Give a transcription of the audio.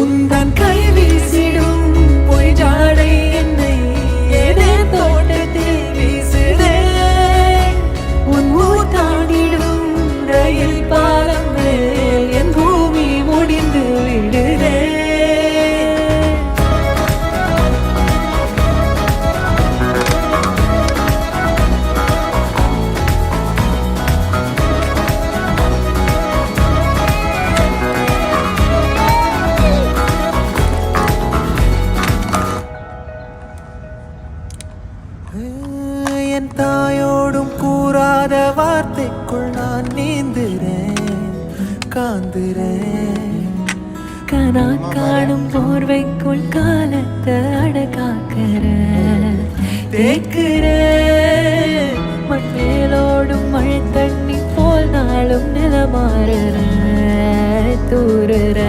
உந்தன் கை வீசிடும் பொய் ஜாடை என்னை ஏதே தோட்டத்தில் வீசுதே. உன் ஊர் தாண்டிடும் ரயில் பாலம் மேல் என் பூமி முடிந்து விடுதே. என் தாயோடும் கூறாத வார்த்தைக்குள் நான் நீந்துறேன், காந்துறேன். கனா காணும் போர்வைக்குள் காலத்தை அடக்காக்கிற தேக்குற. மண் மேலோடும் மழை தண்ணி போல் நாளும் நிலமாறுற தூறுற.